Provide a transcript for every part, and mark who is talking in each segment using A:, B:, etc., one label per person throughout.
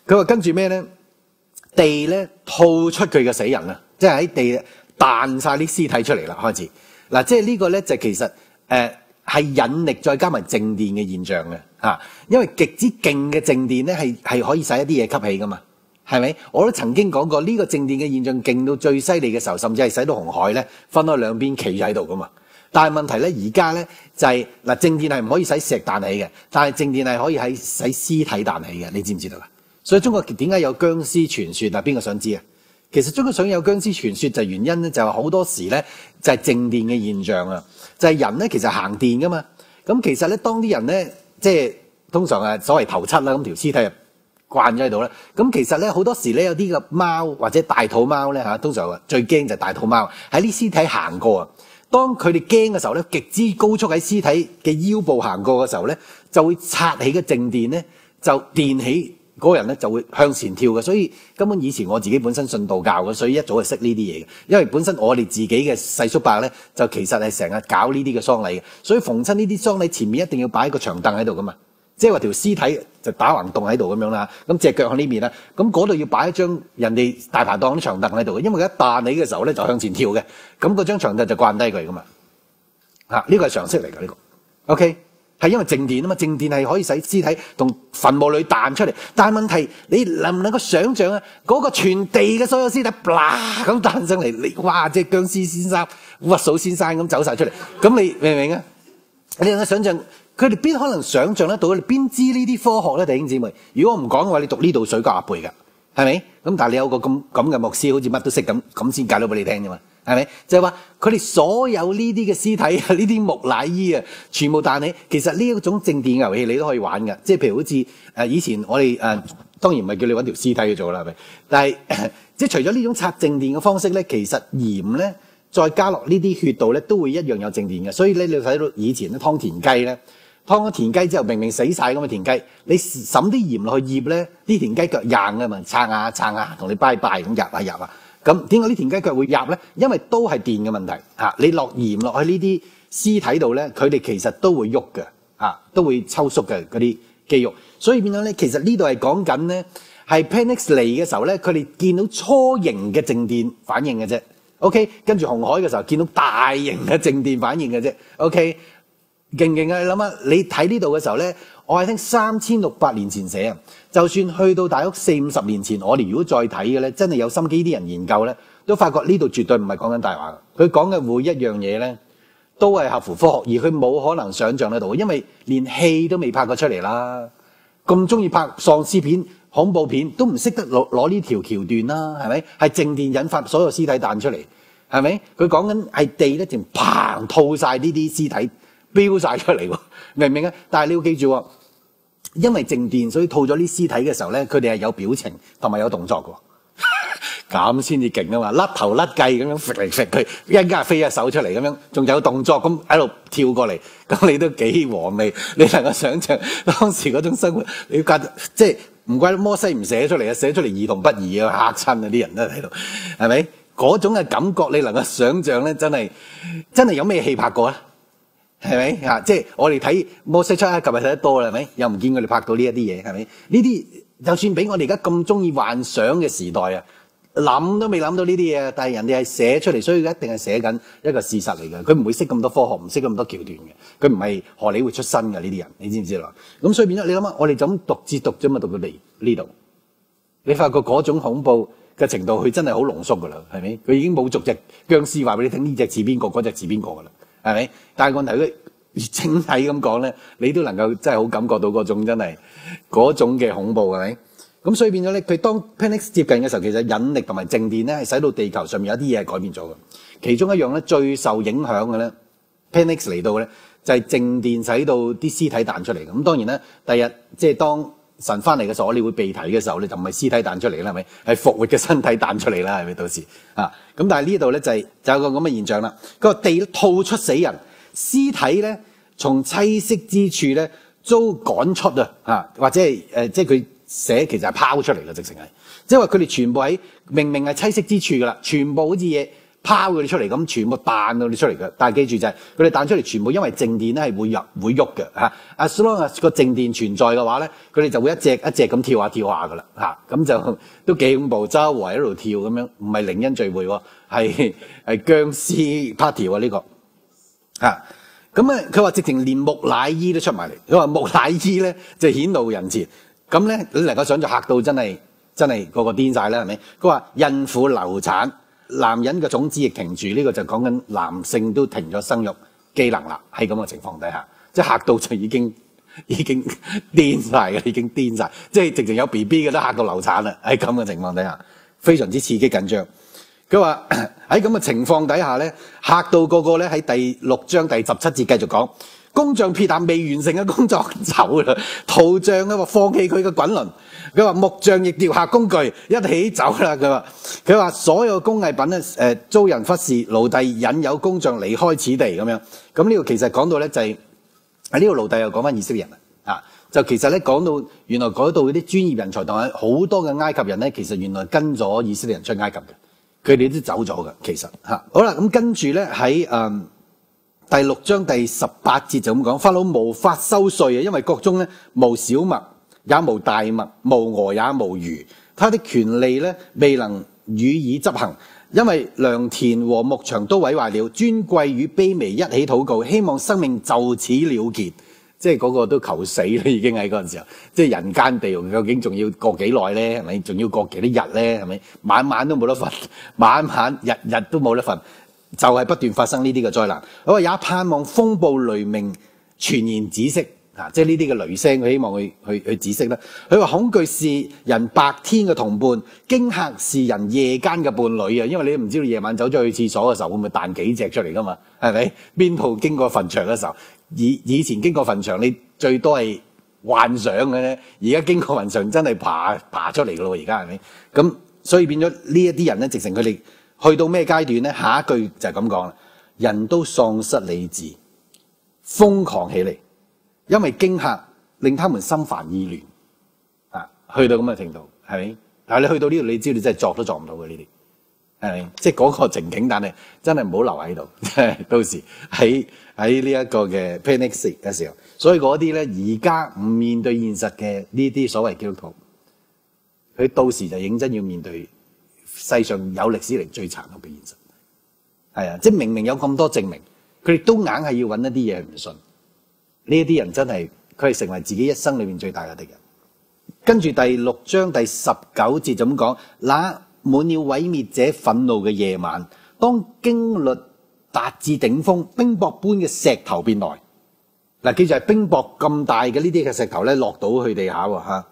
A: 佢話跟住咩咧？地咧吐出佢嘅死人啊，即係喺地彈晒啲屍體出嚟啦，開始嗱，即係呢個咧就其實係引力再加埋靜電嘅現象嘅嚇，因為極之勁嘅靜電咧係可以使一啲嘢吸起噶嘛，係咪？我都曾經講過呢個靜電嘅現象勁到最犀利嘅時候，甚至係使到紅海咧分開兩邊企喺度噶嘛。但係問題咧，而家咧就係嗱，靜電係唔可以使石彈起嘅，但係靜電係可以使屍體彈起嘅，你知唔知道啊？所以中國點解有僵屍傳說啊？邊個想知啊？其實中國想有僵屍傳說就係原因咧，就係好多時咧就係靜電嘅現象啊，就係人咧其實行電噶嘛。咁其實咧，當啲人咧即係通常所謂頭七啦，咁條屍體就慣咗喺度啦。咁其實咧好多時咧有啲個貓或者大肚貓咧嚇，通常最驚就係大肚貓喺啲屍體行過啊。當佢哋驚嘅時候咧，極之高速喺屍體嘅腰部行過嘅時候咧，就會擦起嘅靜電咧，就電起嗰個人咧就會向前跳嘅。所以根本以前我自己本身信道教嘅，所以一早就識呢啲嘢嘅。因為本身我哋自己嘅細叔伯咧，就其實係成日搞呢啲嘅喪禮嘅，所以逢親呢啲喪禮前面一定要擺個長凳喺度噶嘛。即係話條屍體就打橫棟喺度咁樣啦，咁隻腳喺呢邊啦，咁嗰度要擺一張人哋大排檔啲長凳喺度嘅，因為佢一彈起嘅時候咧就向前跳嘅，咁嗰張長凳就慣低佢噶嘛。呢個係常識嚟㗎呢個 ，OK 係因為靜電啊嘛，靜電係可以使屍體同墳墓裏彈出嚟，但係問題你能唔能夠想像啊？嗰個全地嘅所有屍體咁彈上嚟，你哇即係僵屍先生、屈數先生咁走晒出嚟，咁你明唔明啊？你能夠想像？佢哋邊可能想像得到？佢哋邊知呢啲科學咧，弟兄姊妹？如果我唔講嘅話，你讀呢度水過鴨背㗎，係咪？咁但係你有個咁嘅牧師，好似乜都識咁先解到俾你聽啫嘛，係咪？就係話佢哋所有呢啲嘅屍體啊，呢啲木乃伊啊，全部彈起。其實呢一種靜電遊戲你都可以玩㗎，即係譬如好似以前我哋當然唔係叫你揾條屍體去做啦，係咪？但係即係除咗呢種擦靜電嘅方式咧，其實鹽咧再加落呢啲血度咧，都會一樣有靜電嘅。所以咧，你睇到以前咧劏田雞咧。劏咗田雞之後，明明死晒咁嘅田雞，你滲啲鹽落去醃咧，啲田雞腳硬㗎嘛，撐下同你拜拜咁入啊。咁點解啲田雞腳會入咧？因為都係電嘅問題嚇。你落鹽落去呢啲屍體度咧，佢哋其實都會喐嘅嚇，都會抽縮嘅嗰啲肌肉。所以變咗咧，其實呢度係講緊咧，係 Panic 嚟嘅時候咧，佢哋見到初型嘅靜電反應嘅啫。OK， 跟住紅海嘅時候見到大型嘅靜電反應嘅啫。OK。勁啊！你諗下，你睇呢度嘅時候咧，我係聽3600年前寫啊。就算去到大約40-50年前，我哋如果再睇嘅咧，真係有心機啲人研究咧，都發覺呢度絕對唔係講緊大話。佢講嘅每一樣嘢咧，都係合乎科學，而佢冇可能想像得到，因為連戲都未拍過出嚟啦。咁中意拍喪屍片、恐怖片，都唔識得攞呢條橋段啦，係咪？係靜電引發所有屍體彈出嚟，係咪？佢講緊係地咧，淨砰吐晒呢啲屍體。飆晒出嚟喎，明唔明啊？但係你要記住喎，因為靜電，所以吐咗啲屍體嘅時候咧，佢哋係有表情同埋有動作嘅，咁先至勁啊嘛！甩頭甩計咁樣揈嚟揈去，一陣間飛一手出嚟咁樣，仲有動作咁喺度跳過嚟，咁你都幾和味。你能夠想像當時嗰種生活，你覺得即係唔怪得摩西唔寫出嚟啊，寫出嚟兒童不宜啊，嚇親啊啲人都喺度，係咪？嗰種嘅感覺你能夠想像咧，真係有咩戲拍過啊？係咪啊？即係我哋睇摩西出埃及咪睇得多啦，係咪？又唔見佢哋拍到呢一啲嘢，係咪？呢啲就算俾我哋而家咁中意幻想嘅時代啊，諗都未諗到呢啲嘢，但係人哋係寫出嚟，所以佢一定係寫緊一個事實嚟嘅。佢唔會識咁多科學，唔識咁多橋段嘅。佢唔係荷里活出身嘅呢啲人，你知唔知啦？咁所以變咗，你諗下，我哋就咁讀字讀啫嘛，讀到嚟呢度，你發覺嗰種恐怖嘅程度，佢真係好濃縮噶啦，係咪？佢已經冇逐隻僵屍話俾你聽，呢隻似邊個，嗰隻似邊個噶啦。係咪？但係問題佢整體咁講咧，你都能夠真係好感覺到嗰種真係嗰種嘅恐怖，係咪？咁所以變咗咧，佢當 Panic 接近嘅時候，其實引力同埋靜電咧係使到地球上面有啲嘢係改變咗嘅。其中一樣咧最受影響嘅咧 ，Panic 嚟到咧就係靜電使到啲屍體彈出嚟。咁當然咧，第日即係當神翻嚟嘅時候，我哋會被提嘅時候咧，就唔係屍體彈出嚟啦，係咪？係復活嘅身體彈出嚟啦，係咪？到時啊，咁但係呢度咧就有個咁嘅現象啦。個地吐出死人，屍體咧從棲息之處咧遭趕出啊，或者係即係佢寫其實係拋出嚟啦，直情係，即係話佢哋全部喺明明係棲息之處噶啦，全部好似嘢拋佢哋出嚟，咁全部彈到你出嚟嘅。但係記住就係佢哋彈出嚟，全部因為靜電咧係會喐嘅嚇。As long as個靜電存在嘅話咧，佢哋就會一隻一隻咁跳下跳下噶啦嚇。咁就都幾恐怖，周圍喺度跳咁樣，唔係靈恩聚會喎，係殭屍 party 喎呢個嚇。咁啊，佢話直情連木乃伊都出埋嚟。佢話木乃伊咧就顯露人前，咁咧你能夠想像嚇到真係個個癲晒啦，係咪？佢話孕婦流產。男人嘅種子亦停住，呢個就講緊男性都停咗生育機能啦。喺咁嘅情況底下，即係嚇到就已經癲晒嘅，已經癲晒，即係直情有 BB 嘅都嚇到流產啦。喺咁嘅情況底下，非常之刺激緊張。佢話喺咁嘅情況底下咧，嚇到個個咧喺第6章第17節繼續講。工匠撇下未完成嘅工作走啦，陶匠咧話放棄佢嘅滾輪，佢話木匠亦掉下工具一起走啦。佢話所有工藝品咧遭人忽視，奴隸引誘工匠離開此地咁樣。咁呢個其實講到咧就係喺呢個奴隸又講翻以色列人啊，就其實咧講到原來嗰度嗰啲專業人才同埋好多嘅埃及人咧，其實原來跟咗以色列人出埃及嘅，佢哋都走咗嘅其實嚇。好啦，咁跟住咧喺第6章第18節就咁講，法老無法收稅啊，因為國中咧無小麥，也無大麥，無鵝也無魚，他的權利咧未能予以執行，因為良田和牧場都毀壞了，尊貴與卑微一起禱告，希望生命就此了結，即係嗰個都求死啦，已經喺嗰陣時候，即係人間地獄，究竟仲要過幾耐咧？係咪？仲要過幾多日咧？係咪？晚晚都冇得瞓，晚晚日日都冇得瞓。就係不斷發生呢啲嘅災難，佢話也盼望風暴雷鳴全然止息啊！即係呢啲嘅雷聲，佢希望去止息啦。佢話恐懼是人白天嘅同伴，驚嚇是人夜間嘅伴侶啊！因為你都唔知道夜晚走咗去廁所嘅時候會唔會彈幾隻出嚟噶嘛？係咪？邊度經過墳場嘅時候，以前經過墳場你最多係幻想嘅咧，而家經過墳場真係爬出嚟噶咯！而家係咪？咁所以變咗呢一啲人咧，直情佢哋。去到咩階段咧？下一句就係咁講啦，人都喪失理智，瘋狂起嚟，因為驚嚇令他們心煩意亂啊！去到咁嘅程度，係咪？但係你去到呢度，你知道你真係作都作唔到嘅呢啲，係咪？即係嗰個情景，但係真係唔好留喺度，到時喺呢一個嘅 panic state 嘅時候，所以嗰啲咧而家唔面對現實嘅呢啲所謂基督徒，佢到時就認真要面對。世上有歷史嚟最殘酷嘅現實，係啊！即係明明有咁多證明，佢哋都硬係要揾一啲嘢唔信。呢一啲人真係佢係成為自己一生裏面最大嘅敵人。跟住第6章第19節就咁講：那滿了毀滅者憤怒嘅夜晚，當經律達至頂峰，冰雹般嘅石頭便來。嗱，記住係冰雹咁大嘅呢啲嘅石頭咧，落到去地下喎嚇。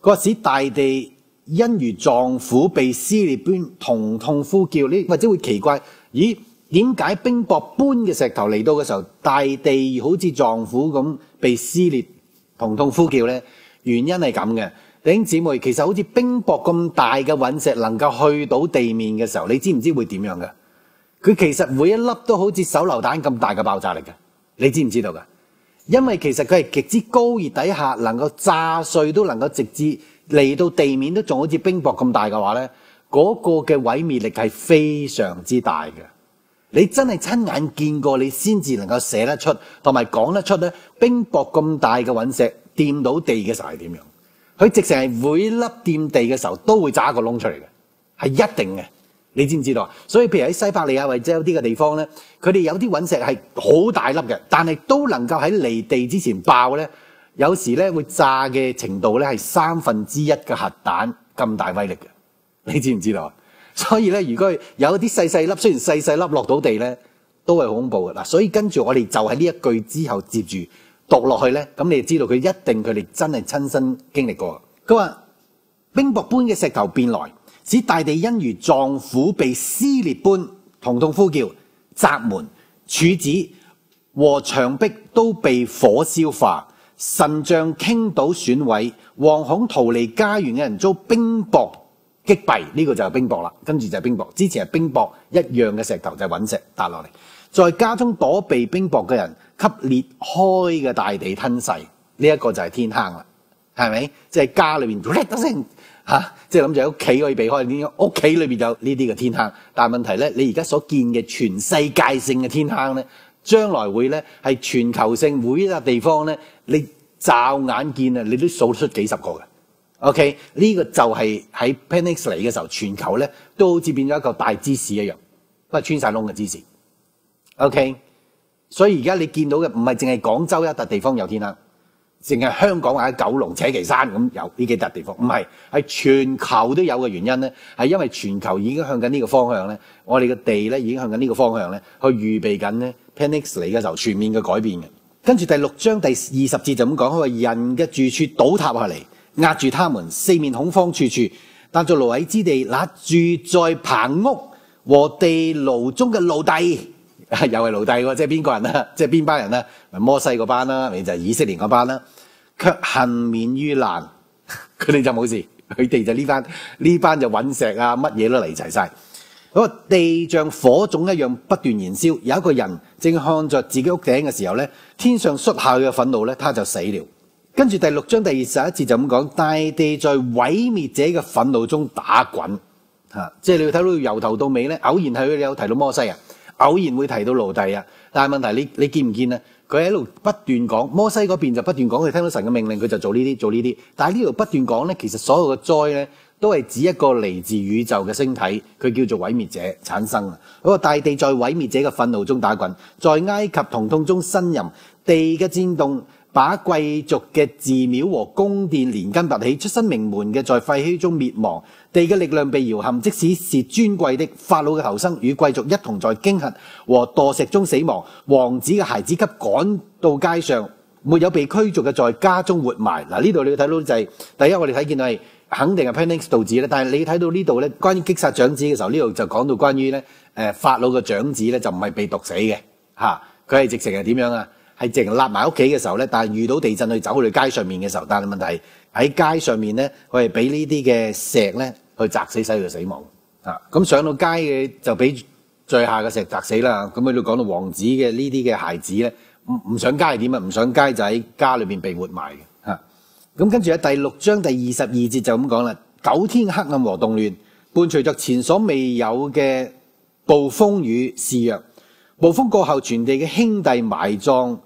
A: 佢話使大地。因如臟腑被撕裂般痛呼叫，你或者會奇怪，咦？點解冰雹般嘅石頭嚟到嘅時候，大地好似臟腑咁被撕裂痛呼叫呢？原因係咁嘅，弟兄姊妹，其實好似冰雹咁大嘅隕石能夠去到地面嘅時候，你知唔知會點樣嘅？佢其實每一粒都好似手榴彈咁大嘅爆炸力嘅，你知唔知道㗎？因為其實佢係極之高熱底下能夠炸碎，都能夠直至嚟到地面都仲好似冰雹咁大嘅話咧，嗰個嘅毀滅力係非常之大嘅。你真係親眼見過，你先至能夠寫得出，同埋講得出咧，冰雹咁大嘅隕石掂到地嘅時候係點樣？佢直情係每粒掂地嘅時候都會炸一個窿出嚟嘅，係一定嘅。你知唔知道啊？所以譬如喺西伯利亞或者有啲嘅地方咧，佢哋有啲隕石係好大粒嘅，但係都能夠喺離地之前爆咧。有時咧會炸嘅程度咧係1/3嘅核彈咁大威力嘅，你知唔知道啊？所以咧，如果有啲細細粒，雖然細細粒落到地咧，都係好恐怖嘅嗱。所以跟住我哋就喺呢一句之後接住讀落去咧，咁你就知道佢一定佢哋真係親身經歷過。佢話冰雹般嘅石頭便來，使大地因如臟腑被撕裂般痛呼叫，閘門、柱子和牆壁都被火燒化。神像傾倒損毀，惶恐逃離家園嘅人遭冰雹擊斃，呢個就係冰雹啦。跟住就係冰雹，之前係冰雹一樣嘅石頭就係隕石跌落嚟，在家中躲避冰雹嘅人，給裂開嘅大地吞噬。呢一個就係天坑啦。係咪？即係家裏邊叻得聲嚇，即係諗住喺屋企可以避開，點解屋企裏邊有呢啲嘅天坑？但係問題咧，你而家所見嘅全世界性嘅天坑咧，將來會咧係全球性，每一笪地方咧，你驟眼見啊，你都數出幾十個嘅。OK， 呢個就係喺 Panic 嚟嘅時候，全球咧都好似變咗一個大芝士一樣，不過穿晒窿嘅芝士。OK， 所以而家你見到嘅唔係淨係廣州一笪地方有天坑，淨係香港或者九龍、扯旗山咁有呢幾笪地方，唔係，係全球都有嘅原因咧，係因為全球已經向緊呢個方向咧，我哋嘅地咧已經向緊呢個方向咧，去預備緊咧 Panic 嚟嘅時候全面嘅改變嘅。跟住第6章第20節就咁講，佢話人嘅住處倒塌下嚟，壓住他們，四面恐慌處處，但在蘆葦之地，那住在棚屋和地牢中嘅奴隸，又係奴隸喎，即係邊個人啊？即係邊班人啊？咪摩西嗰班啦，咪就係以色列嗰班啦，卻幸免於難，佢哋就冇事，佢哋就呢班就隕石啊，乜嘢都嚟齊晒。嗰個地像火種一樣不斷燃燒，有一個人正看着自己屋頂嘅時候咧，天上摔下佢嘅憤怒咧，他就死了。跟住第6章第21節就咁講，大地在毀滅者嘅憤怒中打滾，即係你會睇到由頭到尾咧，偶然係佢有提到摩西啊，偶然會提到奴隸啊，但係問題你見唔見啊？佢喺度不斷講，摩西嗰邊就不斷講，佢聽到神嘅命令佢就做呢啲做呢啲，但係呢度不斷講咧，其實所有嘅災咧都係指一個嚟自宇宙嘅星體，佢叫做毀滅者產生啊。嗰個大地在毀滅者嘅憤怒中打滾，在埃及疼痛中呻吟，地嘅戰動把貴族嘅寺廟和宮殿連根拔起，出身名門嘅在廢墟中滅亡，地嘅力量被搖撼，即使是尊貴的法老嘅頭生與貴族一同在驚嚇和墮石中死亡，王子嘅孩子給趕到街上，沒有被驅逐嘅在家中活埋。嗱，呢度你要睇到就係、是、第一，我哋睇見到係肯定係 Panic 導致咧，但係你睇到呢度咧，關於擊殺長子嘅時候，呢度就講到關於咧法老嘅長子咧就唔係被毒死嘅嚇，佢係直情係點樣啊？係淨立埋屋企嘅時候咧，但係遇到地震去走去街上面嘅時候，但係問題喺街上面咧，佢係俾呢啲嘅石咧去砸死，使佢死亡啊！咁上到街嘅就俾墜下嘅石砸死啦。咁佢度講到王子嘅呢啲嘅孩子咧，唔上街係點啊？唔上街就喺家裏邊被活埋嘅嚇。咁跟住喺第6章第22節就咁講啦，9天黑暗和動亂，伴隨着前所未有嘅暴風雨肆虐。暴風過後，全地嘅兄弟埋葬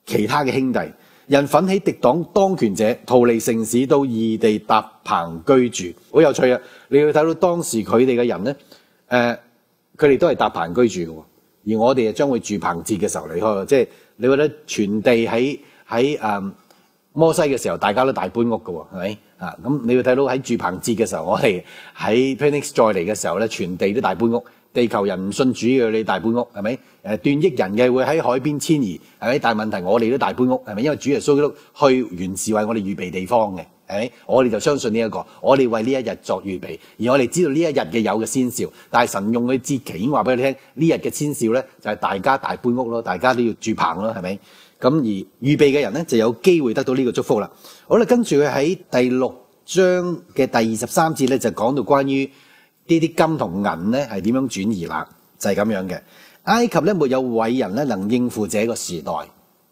A: 其他嘅兄弟，人奮起敵擋當權者，逃離城市到異地搭棚居住。好有趣啊！你要睇到當時佢哋嘅人咧，佢哋都係搭棚居住嘅，而我哋將會住棚節嘅時候離開。即係你覺得全地喺摩西嘅時候，大家都大搬屋嘅，係咪啊？咁你要睇到喺住棚節嘅時候，我哋喺 Phoenix 再嚟嘅時候咧，全地都大搬屋。地球人唔信主嘅，你大搬屋係咪？斷億人嘅會喺海邊遷移係咪？但係問題我哋都大搬屋係咪？因為主耶穌都去原是為我哋預備地方嘅係咪？我哋就相信呢一個，我哋為呢一日作預備，而我哋知道呢一日嘅有嘅先兆。但係神用佢節期已經話俾你聽，呢日嘅先兆咧就係大家大搬屋咯，大家都要住棚咯，係咪？咁而預備嘅人咧就有機會得到呢個祝福啦。好啦，跟住佢喺第6章嘅第23節咧就講到關於呢啲金同銀咧係點樣轉移啦，就係咁樣嘅。埃及咧沒有偉人咧能應付這個時代。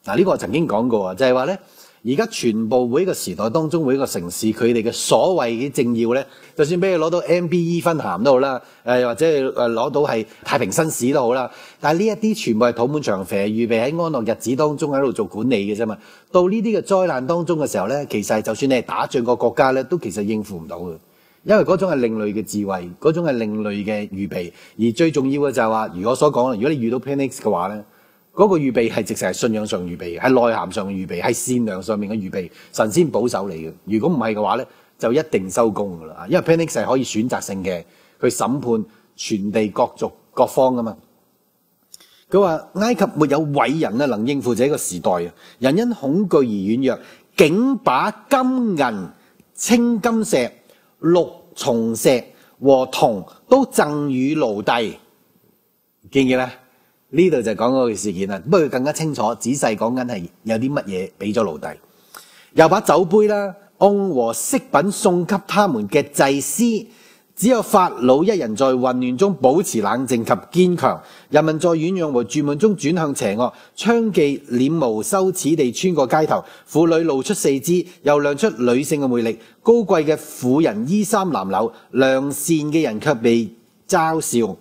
A: 嗱，呢個我曾經講過啊，就係話咧，而家全部每一個時代當中每一個城市佢哋嘅所謂嘅政要咧，就算俾佢攞到 MBE 分銜都好啦，或者攞到係太平紳士都好啦，但係呢一啲全部係土滿長肥，預備喺安樂日子當中喺度做管理嘅啫嘛。到呢啲嘅災難當中嘅時候咧，其實就算你係打仗個國家咧，都其實應付唔到嘅。因為嗰種係另類嘅智慧，嗰種係另類嘅預備，而最重要嘅就係話，如我所講，如果你遇到 Panic 嘅話咧，嗰個預備係直情係信仰上預備，係內涵上嘅預備，係善良上面嘅預備，神先保守你嘅。如果唔係嘅話咧，就一定收工噶啦。因為 Panic 係可以選擇性嘅去審判全地各族各方噶嘛。佢話埃及沒有偉人啊能應付這個時代啊，人因恐懼而軟弱，竟把金銀、青金石、綠松石和銅都贈與奴隸，見唔見咧？呢度就講嗰個事件啦。不過佢更加清楚仔細講緊係有啲乜嘢俾咗奴隸，又把酒杯啦、甕和飾品送給他們嘅祭司，只有法老一人在混亂中保持冷靜及堅強，人民在軟弱和住悶中轉向邪惡，娼妓臉無羞恥地穿過街頭，婦女露出四肢，又亮出女性嘅魅力。高貴嘅婦人衣衫襤褸，良善嘅人卻被嘲笑。